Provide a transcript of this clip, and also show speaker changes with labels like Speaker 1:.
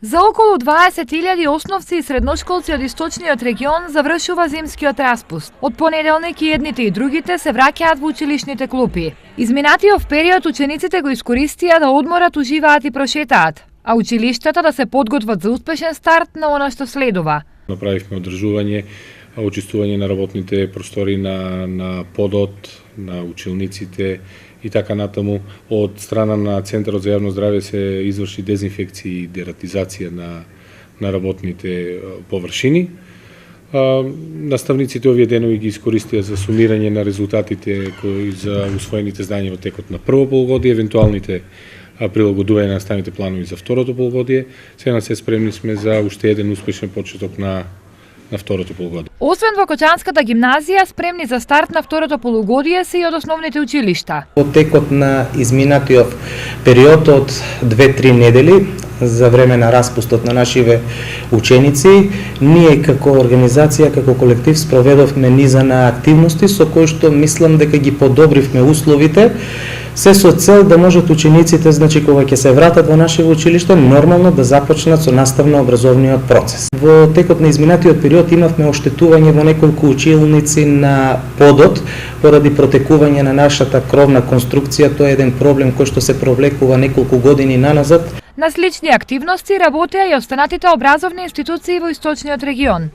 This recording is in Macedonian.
Speaker 1: За околу 20.000 основци и средношколци од источниот регион завршува зимскиот распуст. Од понеделник и едните и другите се враќаат во училишните клупи. Изминатиот период учениците го искористија да одморат, уживаат и прошетаат, а училиштата да се подготват за успешен старт на она што следува.
Speaker 2: Направивме одржување, очистување на работните простори на подот, на училниците и така натаму. Од страна на Центарот за јавно здравје се изврши дезинфекција и дератизација на работните површини. Наставниците овие денови ги искористија за сумирање на резултатите кои за усвоените знања во текот на прво полугодие, евентуалните прилагодување на наставните планови за второто полугодие. Сега се спремни сме за уште еден успешен почеток на второто полугодие.
Speaker 1: Освен во Кочанската гимназија, спремни за старт на второто полугодие се и од основните училишта.
Speaker 3: Во текот на изминатиот период од 2-3 недели за време на распустот на нашиве ученици, ние како организација, како колектив спроведовме низа на активности со кои што мислам дека ги подобривме условите, се со цел да можат учениците, значи кога ќе се вратат во нашето училиште, нормално да започнат со наставно-образовниот процес. Во текот на изминатиот период имавме оштетување во неколку училници на подот поради протекување на нашата кровна конструкција. Тоа е еден проблем кој што се провлекува неколку години наназад.
Speaker 1: На слични активности работеа и останатите образовни институции во источниот регион.